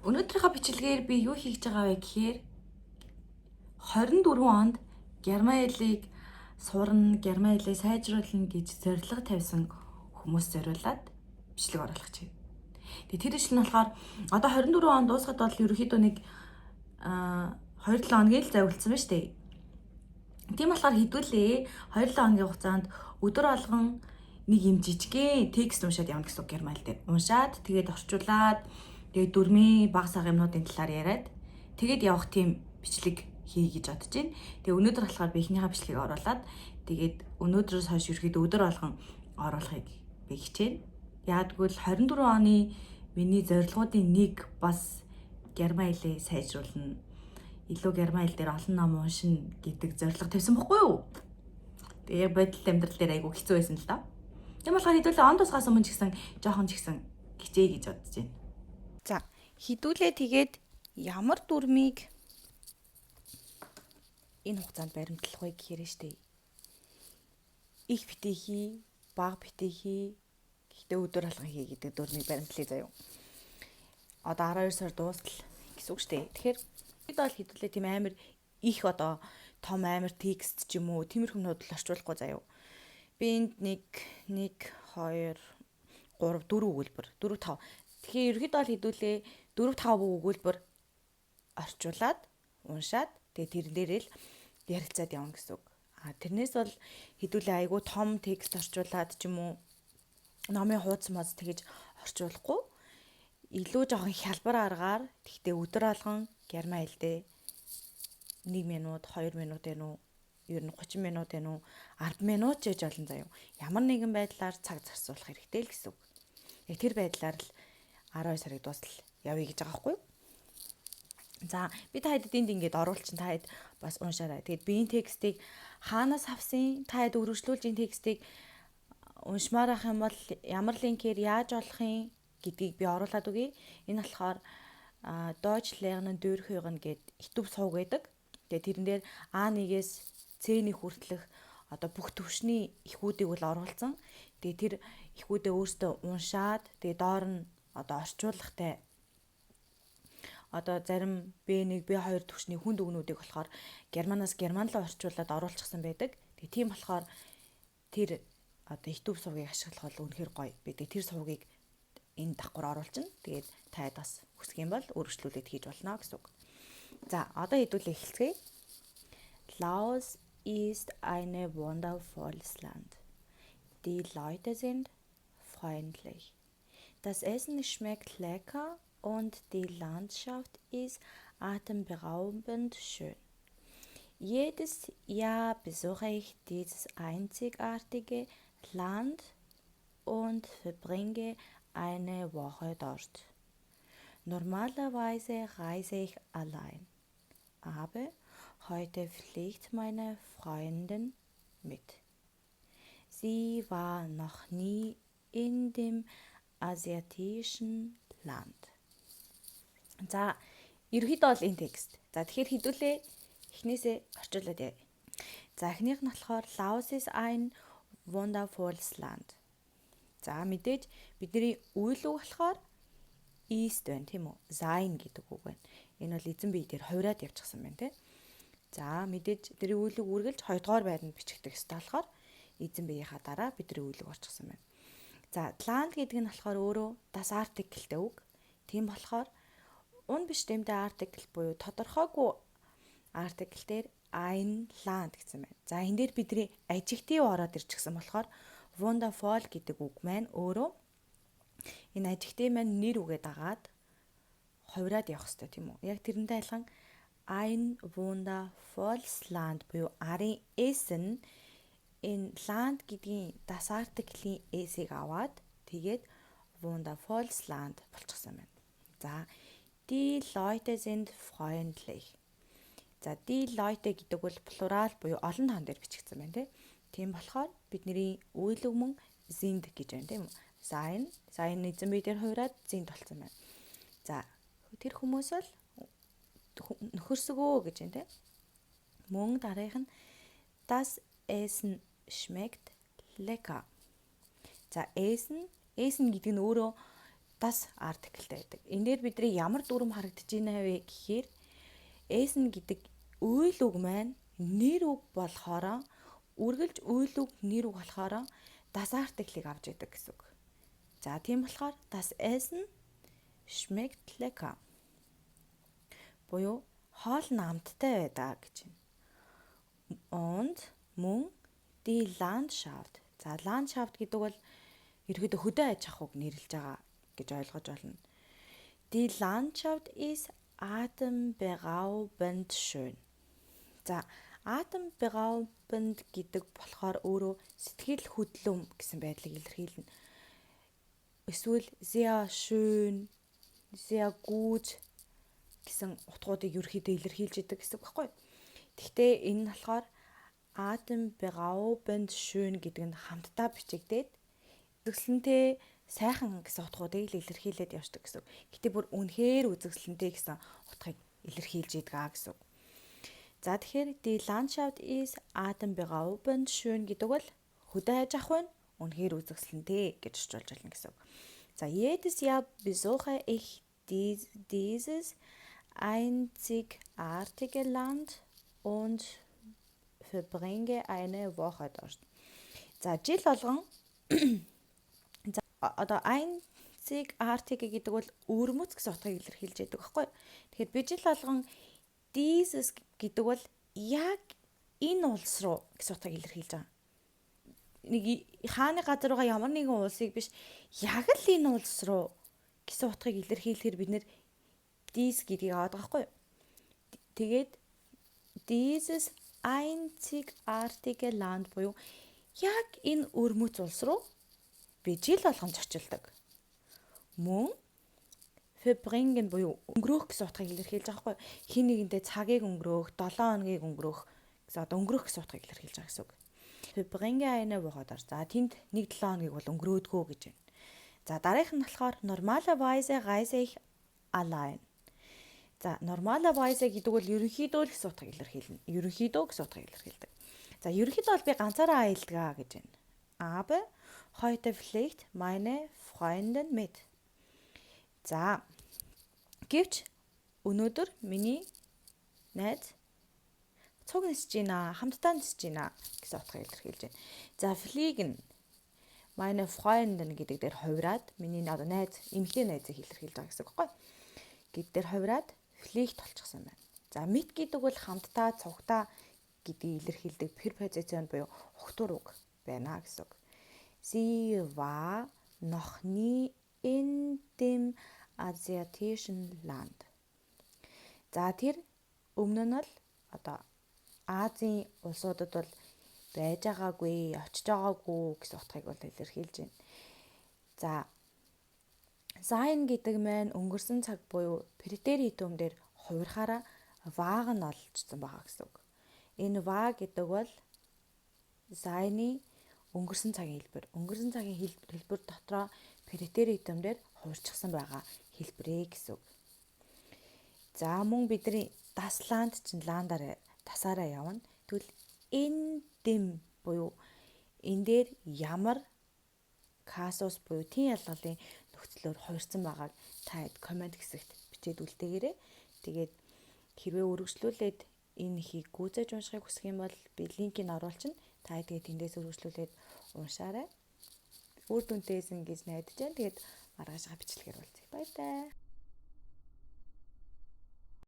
Өнөөдрийнхөө бичлэгээр би юу хийж байгаа вэ гэхээр 24 онд Герман хэлийг сурна, Герман хэлийг сайжруулна гэж зорилго тавьсан хүмүүс зориулаад бичлэг оруулах гэж байна. Тэгээ тэр ишл нь болохоор одоо 24 онд дуусахад бол ерөөхдөө нэг 2-7 хоногийн л завилсан байна шүү дээ. Тийм болохоор хэдүүлээ 2-7 хоногийн хугацаанд өдөр болгон нэг юм жижигхэн текст уншаад явна гэсэн үг Герман хэл дээр. Уншаад тэгээд орчуулад тэгээд дүрмийн баг сага юмнуудын талаар яриад тэгээд явах тийм бичлэг хий гэж бодож байна. Тэгээ өнөөдөр болохоор би эхнийхээ бичлэгийг оруулаад тэгээд өнөөдрөөс хойш ерөөхдөө өдөр болгон оруулахыг би хичээнэ. Яагтвэл 24 оны миний зорилгоудын нэг бас Герман хэлээ сайжруулна. Илүү Герман хэл дээр олон ном уншина гэдэг зорилго тавьсан байхгүй юу? Тэгээ бодит амьдрал дээр айгүй хэцүү байсан л да. Тийм болохоор хэдүүлээ он тусгаас өмнө ч гэсэн жоохон ч гэсэн хичээе гэж бодож байна. За, хэдүүлээ тэгээд ямар дүрмийг энэ хугацаанд баримтлах вэ гэхээр штэ. Их битгий, баг битгий, гэхдээ өдөр алган хий гэдэг дүрмийг баримтлая заяа. Одоо 12 сар дуустал гэсэн үг штэ. Тэгэхээр бид бол хэдүүлээ тийм амар их одоо том амар текст ч юм уу тиймэрхүү нуудал орчуулахгүй заяа. Би энд 1 2 3 4 өгүүлбэр 4 5. Тэгэхээр ерөөхдөө бол хэдүүлээ 4 5 өгүүлбэр орчуулад уншаад тэгээ тэр дээрээ л ярилцаад явна гэсэн үг. Тэрнээс бол хэдүүлээ айгүй том текст орчуулад ч юм уу номын хуудас моц тэгэж орчуулахгүй илүү жоохон хялбар аргаар тэгтээ өдөр алган Герман хэлдээ 1 минут 2 минут ээ нүү ер нь 30 минут ээ нүү 10 минут ч яж олон заяа. Ямар нэгэн байдлаар цаг зарцуулах хэрэгтэй л гэсэн үг. Яг тэр байдлаар л 12 сарыг дуустал явъя гэж байгаа байхгүй юу? За би та хэдэд энд ингээд оруулчин та хэд бас уншаарай. Тэгэд би энэ текстийг хаанаас авсан? Та хэд өргөжлүүлж энэ текстийг уншмаар ах юм бол ямар линкээр яаж олохын гэдгийг би оруулаад өгье. Энэ болохоор Deutsch lernen durch hören гэд YouTube сувг байдаг. Тэгээ тэрэн дээр А1-ээс C1 хүртэлх одоо бүх төвшний ихүүдийг бол оруулсан. Тэгээ тэр ихүүдээ өөртөө уншаад тэгээ доор нь одоо орчуулгатай одоо зарим B1, B2 төвшний хүнд өгнүүдийг болохоор германаас герман руу орчуулад оруулчихсан байдаг. Тэгээ тийм болохоор тэр одоо YouTube сувгийг ашиглах бол үнэхээр гоё. Би тэр сувгийг энэ давхар оруулчихна. Тэгээд таад бас хүсэх юм бол өргөжлүүлээд хийж болно гэсэн үг. За, одоо хэдүүлээ эхэлцгээе. Laos ist eine wundervolles Land. Die Leute sind freundlich. Das Essen schmeckt lecker und die Landschaft ist atemberaubend schön. Jedes Jahr besuche ich dieses einzigartige Land und verbringe eine Woche dort. Normalerweise reise ich allein, aber heute fliegt meine Freundin mit. Sie war noch nie in dem asiatischen Land. За, ерөөхдөө бол энэ текст. За, тэгэхээр хэдүүлээ эхнээсээ орчуулад яа. За, эхнийх нь болохоор Laos ist ein wundervolles Land. За, мэдээж бидний үйл үг болохоор East байна тийм үү? Sein гэдэг үг байна. Энэ бол эзэн бие дээр хувраад явчихсан байна тийм. За, мэдээж бидний үйл үг үргэлж 2 дугаар байранд бичигдэх ёстой болохоор эзэн биеийнхаа дараа бидний үйл үг орчихсан байна. За, Land гэдэг нь болохоор өөрөө das artikelтэй үг. Тийм болохоор unbestimmte artikel буюу тодорхойгүй artikel дээр ein Land гэсэн байна. За, энэ дээр бидний adjective ороод ирчихсэн болохоор wonderful гэдэг үг маань өөрөө энэ adjective маань нэр үгээд агаад хувраад явах хэрэгтэй тийм үү? Яг тэрнтэй адилхан ein wundervolles Land буюу арын S нь энэ land гэдгийн das article-ийн S-ийг аваад тэгээд wundervolles Land болчихсон байна. За, die Leute sind freundlich. За, die Leute гэдэг бол плурал буюу олон тоон дээр бичигдсэн байна тийм болохоор бидний үйл үг мөн sind гэж байна тийм үү? Sein эзэн бие дээр хувраад sind болсон байна. За, тэр хүмүүс бол нөхөрсгөө гэж байна тийм. Мөн дараах нь das Essen schmeckt lecker. За, Essen гэдэг нь өөрөө das артиклтэй байдаг. Энэ дээр бидний ямар дүрм харагдаж байна вэ гэхээр essen гэдэг үйл үг маань нэр үг болохоор үргэлж үйл үг нэр үг болохоор das артиклийг авч яадаг гэсэн үг. За тийм болохоор das Essen schmeckt lecker. Буюу хоол нь амттай байдаг гэж байна. Und мөн die Landschaft. За Landschaft гэдэг бол ерөөдөө хөдөө аж ахуйг нэрлэж байгаа гэж ойлгож байна. Die Landschaft ist atemberaubend schön. За atemberaubend гэдэг болохоор өөрөө сэтгэл хөдлөм гэсэн байдлыг илэрхийлнэ. Эсвэл sehr schön, sehr gut гэсэн утгуудыг ерөөхдөө илэрхийлж идэг гэсэн үг байхгүй. Гэхдээ энэ нь болохоор atemberaubend schön гэдэг нь хамтдаа бичигдээд үзэсгэлэнтэй сайхан гэсэн утгуудыг л илэрхийлээд явждаг гэсэн. Гэтэ бүр үнэхээр үзэсгэлэнтэй гэсэн утгыг илэрхийлж идэг гэсэн. За тэгэхээр die Landschaft ist atemberaubend schön гэдэг бол хөдөө аж ахуй нь үнэхээр үзэсгэлэнтэй гэж орчуулж байна гэсэн. За jedes Jahr besuche ich dieses einzigartige Land und verbringe eine Woche dort. За жил болгон одоо einzigartige гэдэг бол өвөрмөц гэсэн утгыг илэрхийлж байдаг байхгүй. Тэгэхээр би жил болгон dieses гэдэг бол яг энэ улс руу гэсэн утгыг илэрхийлж байгаа. Нэг хааны газар байгаа ямар нэгэн улсыг биш яг л энэ улс руу гэсэн утгыг илэрхийлэхээр бид нэр dies гэдгийг аваад байгаа байхгүй. Тэгээд dieses einzigartige Land буюу яг энэ өвөрмөц улс руу би жил болгон зочилдог. Мөн verbringen буюу өнгөрөөх гэсэн утгыг илэрхийлж байгаа байхгүй. Хин нэгэндээ цагийг өнгөрөөх, 7 хоногийг өнгөрөөх гэсэн одоо өнгөрөөх гэсэн утгыг илэрхийлж байгаа гэсэн үг. Verbringen eine Woche dort. За тэнд 1-7 хоногийг бол өнгөрөөдгөө гэж байна. За дараагийнх нь болохоор normalerweise reise ich allein. За normalerweise гэдэг бол ерөнхийдөө л гэсэн утгыг илэрхийлнэ. Ерөнхийдөө гэсэн утгыг илэрхийлдэг. За ерөнхийдөө бол би ганцаараа аялдаг гэж байна. Aber heute fliegt meine Freundin mit. За гэвч өнөөдөр миний найз цуг нисэж байна, хамтдаа нисэж байна гэсэн утгыг илэрхийлж байна. За fliegen meine Freundin гэдэг дээр хувираад миний одоо найз, эмэгтэй найзыг илэрхийлж байгаа гэсэн үг байхгүй. Гэд дээр хувираад fliegt болчихсон байна. За mit гэдэг бол хамтдаа, цугтаа гэдгийг илэрхийлдэг препозицион буюу хөгтөр үг байна гэсэн үг. Sie war noch nie in dem asiatischen Land. За тэр өмнө нь л одоо Азийн улсуудад бол байж байгаагүй, очиж байгаагүй гэсэн утгыг бол илэрхийлж байна. За sein гэдэг маань өнгөрсөн цаг буюу претеритум дээр хувирахаараа вааг нь олжсон байгаа гэсэн үг. Энэ ваа гэдэг бол sein-ы өнгөрсөн цагийн хэлбэр. Өнгөрсөн цагийн хэлбэр дотроо претеритум дээр хувирчихсан байгаа хэлбэрээ гэсэн үг. За мөн бидний das Land чинь ландаар тасаараа явна. Тэгвэл in dem буюу энэ дээр ямар казус буюу тийм ялгалын нөхцлөөр хувирсан байгааг та комент хэсэгт бичээд үлдээгээрэй. Тэгээд хэрвээ үргэлжлүүлээд энэ ихийг гүйцээж уншихыг хүсэх юм бол би линкийг оруулчихна. Та тэгээд тэндээс үргэлжлүүлээд уншаарай. Үр дүнтэйсэн гэж найдаж байна. Тэгээд маргаашгаа бичлэгээр уулзъя. Баяр таа.